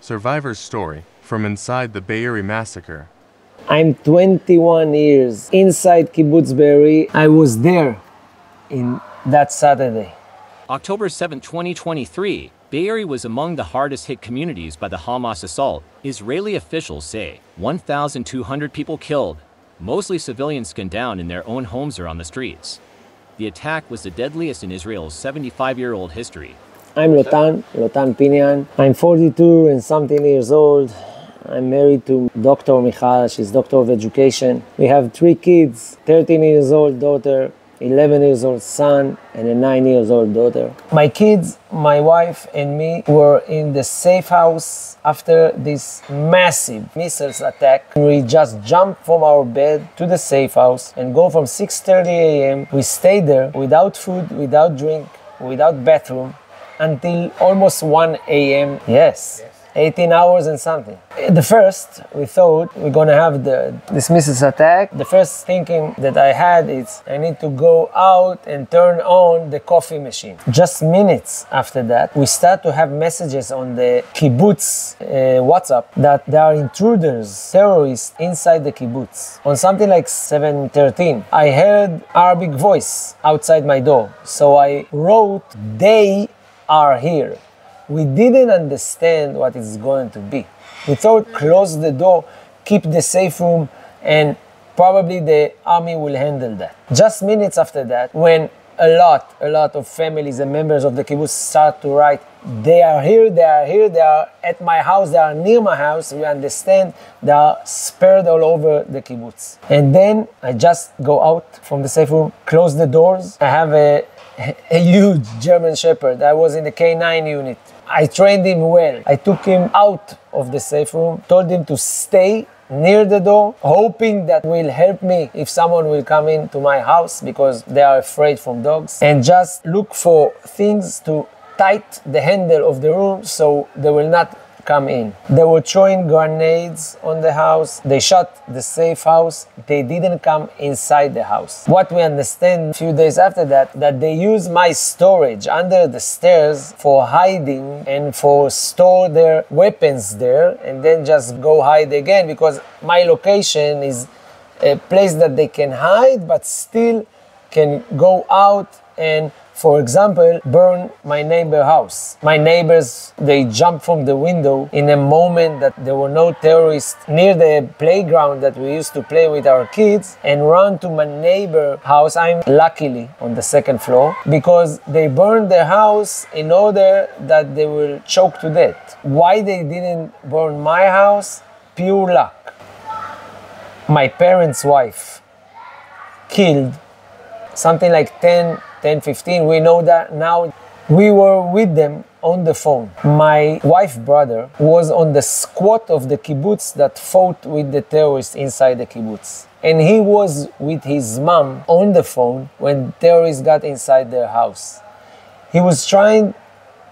Survivor's story from inside the Bay Area massacre. I'm 21 years inside Kibbutz Be'eri. I was there in that Saturday. October 7, 2023, Bay Area was among the hardest hit communities by the Hamas assault. Israeli officials say 1,200 people killed, mostly civilians gunned down in their own homes or on the streets. The attack was the deadliest in Israel's 75-year-old history. I'm Lotan Pinyan. I'm 42 and something years old. I'm married to Dr. Michal. She's Doctor of Education. We have 3 kids, 13 years old daughter, 11 years old son, and a 9 years old daughter. My kids, my wife, and me were in the safe house after this massive missiles attack. We just jumped from our bed to the safe house and go from 6:30 a.m. We stayed there without food, without drink, without bathroom until almost 1 a.m. Yes. 18 hours and something. The first, we thought we're gonna have this missiles attack. The first thinking that I had is I need to go out and turn on the coffee machine. Just minutes after that, we start to have messages on the kibbutz WhatsApp that there are intruders, terrorists inside the kibbutz. On something like 7:13, I heard Arabic voice outside my door. So I wrote, "They are here." We didn't understand what it's going to be. We thought close the door, keep the safe room, and probably the army will handle that. Just minutes after that, when a lot of families and members of the kibbutz start to write, "They are here, they are here, they are at my house, they are near my house," we understand they are spread all over the kibbutz. And then I just go out from the safe room, close the doors. I have a huge German Shepherd. I was in the K9 unit. I trained him well. I took him out of the safe room, told him to stay near the door, hoping that will help me if someone will come into my house because they are afraid from dogs, and just look for things to tight the handle of the room so they will not come in. They were throwing grenades on the house. They shot the safe house. They didn't come inside the house. What we understand a few days after that they used my storage under the stairs for hiding and for store their weapons there and then just go hide again, because my location is a place that they can hide but still can go out and, for example, burn my neighbor's house. My neighbors, they jumped from the window in a moment that there were no terrorists near the playground that we used to play with our kids, and run to my neighbor's house. I'm luckily on the 2nd floor because they burned their house in order that they will choke to death. Why they didn't burn my house? Pure luck. My parents' wife killed something like 10-15, we know that now. We were with them on the phone. My wife's brother was on the squad of the kibbutz that fought with the terrorists inside the kibbutz. And he was with his mom on the phone when terrorists got inside their house. He was trying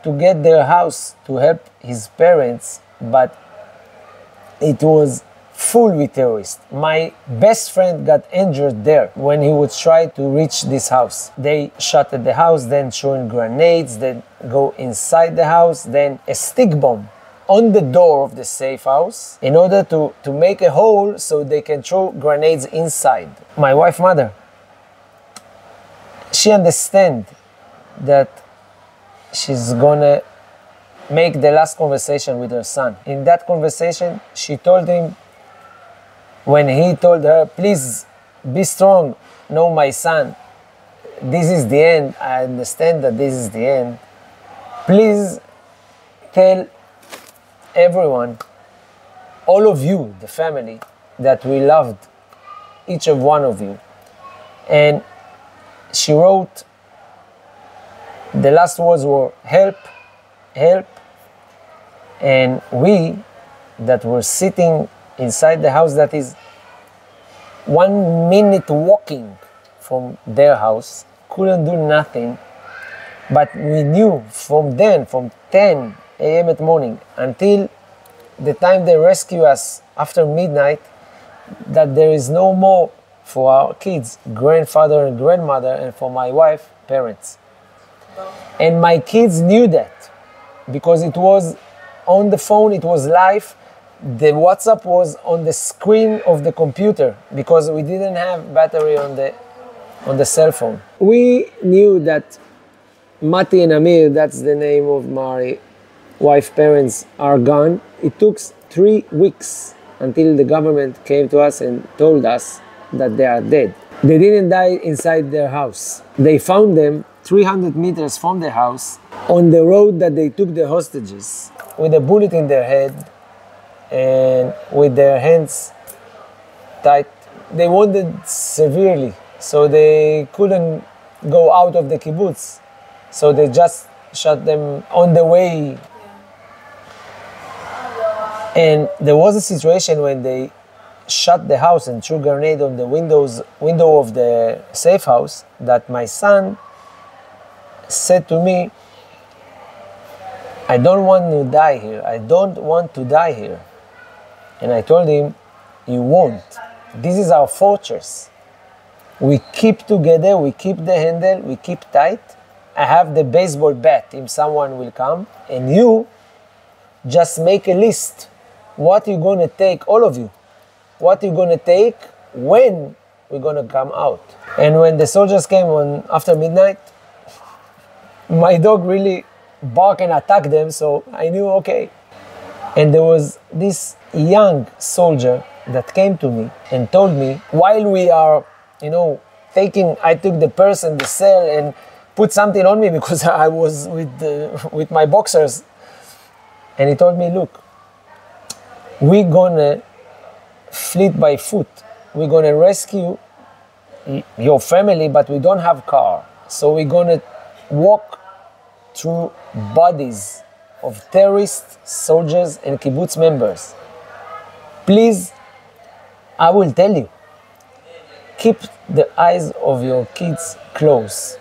to get their house to help his parents, but it was full with terrorists. My best friend got injured there when he would try to reach this house. They shot at the house, then throwing grenades, then go inside the house, then a stick bomb on the door of the safe house in order to make a hole so they can throw grenades inside. My wife's mother, she understands that she's gonna make the last conversation with her son. In that conversation, she told him, when he told her, "Please be strong, no, my son, this is the end. I understand that this is the end. Please tell everyone, all of you, the family, that we loved each of one of you." And she wrote, the last words were, "Help, help." And we that were sitting inside the house that is 1 minute walking from their house, couldn't do nothing. But we knew from then, from 10 a.m. at morning until the time they rescue us after midnight, that there is no more for our kids, grandfather and grandmother, and for my wife, parents. And my kids knew that because it was on the phone, it was live. The WhatsApp was on the screen of the computer because we didn't have battery on the cell phone. We knew that Mati and Amir, that's the name of my wife's parents, are gone. It took 3 weeks until the government came to us and told us that they are dead. They didn't die inside their house. They found them 300 meters from the house on the road that they took the hostages with a bullet in their head and with their hands tied. They wounded severely, so they couldn't go out of the kibbutz. So they just shot them on the way. And there was a situation when they shut the house and threw a grenade on the window of the safe house that my son said to me, "I don't want to die here. I don't want to die here." And I told him, "You won't. This is our fortress. We keep together, we keep the handle, we keep tight. I have the baseball bat if someone will come, and you just make a list. What you're gonna take, all of you. What you're gonna take when we're gonna come out." And when the soldiers came on after midnight, my dog really barked and attacked them, so I knew, okay. And there was this young soldier that came to me and told me, while we are, I took the purse and the cell and put something on me because I was with my boxers. And he told me, "Look, we're gonna flee by foot. We're gonna rescue your family, but we don't have car. So we're gonna walk through bodies of terrorists, soldiers, and kibbutz members. Please, I will tell you, keep the eyes of your kids closed."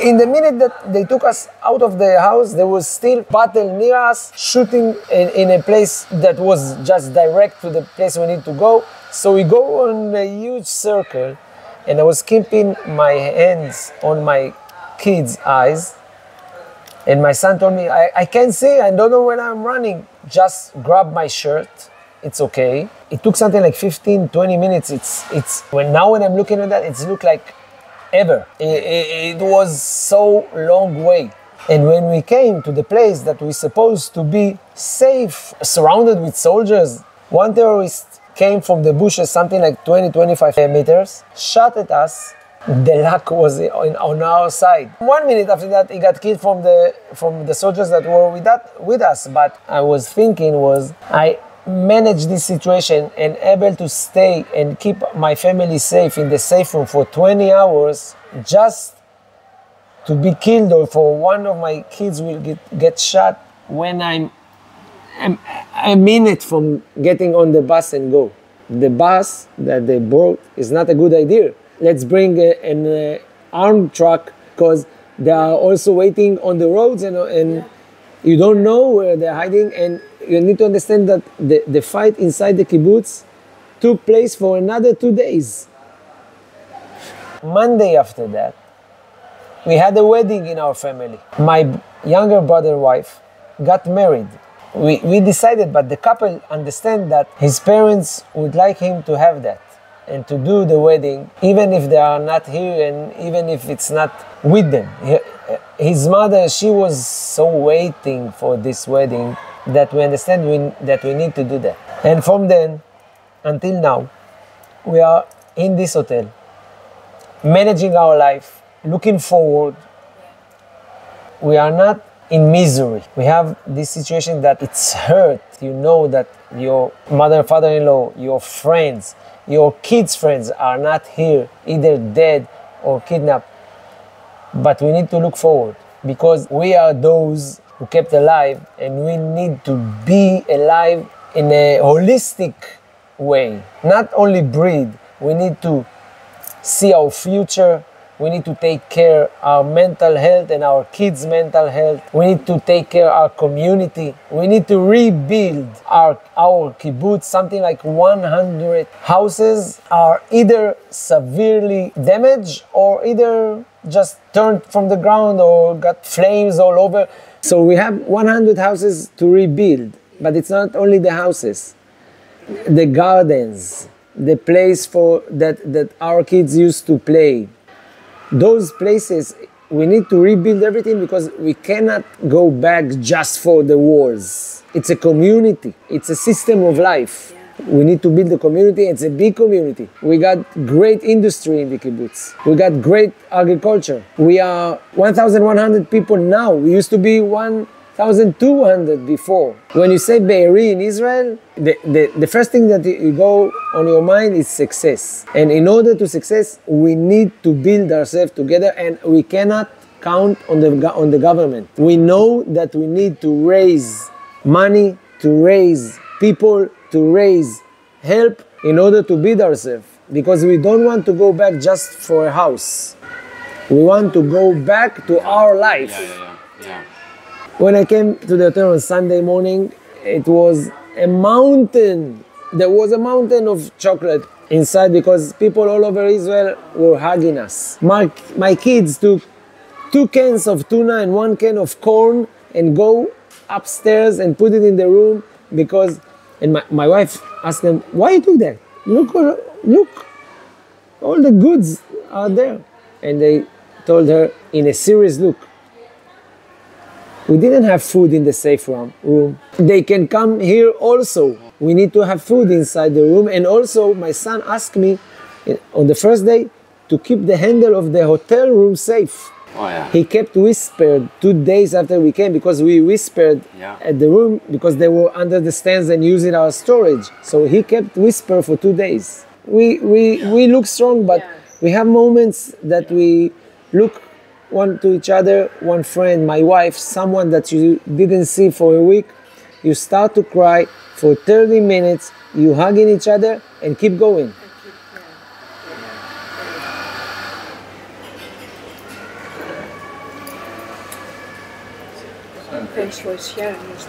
In the minute that they took us out of the house, there was still battle near us, shooting in a place that was just direct to the place we need to go. So we go on a huge circle, and I was keeping my hands on my kids' eyes. And my son told me, I can't see, I don't know when I'm running. Just grab my shirt, it's okay. It took something like 15, 20 minutes. When I'm looking at that, it looked like ever. It was so long way. And when we came to the place that we're supposed to be safe, surrounded with soldiers, one terrorist came from the bushes, something like 20, 25 meters, shot at us. The luck was on our side. 1 minute after that, he got killed from the soldiers that were with us. But I was thinking I managed this situation and able to stay and keep my family safe in the safe room for 20 hours just to be killed, or for one of my kids will get shot when I'm a minute from getting on the bus and go. The bus that they brought is not a good idea. Let's bring an armed truck, because they are also waiting on the roads and you don't know where they're hiding. And you need to understand that the fight inside the kibbutz took place for another 2 days. Monday after that, we had a wedding in our family. My younger brother's wife got married. We decided, but the couple understand that his parents would like him to have that and to do the wedding, even if they are not here and even if it's not with them. His mother, she was so waiting for this wedding that we understand that we need to do that. And from then until now, we are in this hotel, managing our life, looking forward. We are not in misery. We have this situation that it's hurt. You know that your mother and father-in-law, your friends, your kids' friends are not here, either dead or kidnapped. But we need to look forward, because we are those who kept alive, and we need to be alive in a holistic way. Not only breathe, we need to see our future. We need to take care of our mental health and our kids' mental health. We need to take care of our community. We need to rebuild our kibbutz. Something like 100 houses are either severely damaged or either just turned from the ground or got flames all over. So we have 100 houses to rebuild, but it's not only the houses, the gardens, the place for that our kids used to play. Those places, we need to rebuild everything because we cannot go back just for the walls. It's a community, it's a system of life. We need to build a community, it's a big community. We got great industry in the kibbutz. We got great agriculture. We are 1,100 people now. We used to be 1,200 before. When you say Be'eri in Israel, the first thing that you go on your mind is success. And in order to success, we need to build ourselves together, and we cannot count on the government. We know that we need to raise money, to raise people, to raise help in order to build ourselves, because we don't want to go back just for a house. We want to go back to our life. Yeah. When I came to the hotel on Sunday morning, it was a mountain. There was a mountain of chocolate inside because people all over Israel were hugging us. My kids took 2 cans of tuna and 1 can of corn and go upstairs and put it in the room because. And my wife asked them, why you took that? Look, all the goods are there. And they told her in a serious look, we didn't have food in the safe room. They can come here also. We need to have food inside the room. And also my son asked me on the first day to keep the handle of the hotel room safe. Oh, yeah. He kept whispered 2 days after we came because we whispered at the room because they were under the stands and using our storage. So he kept whisper for 2 days. We look strong, but we have moments that we look one to each other, one friend, my wife, someone that you didn't see for a week. You start to cry for 30 minutes, you hugging each other and keep going. Thanks for sharing your story.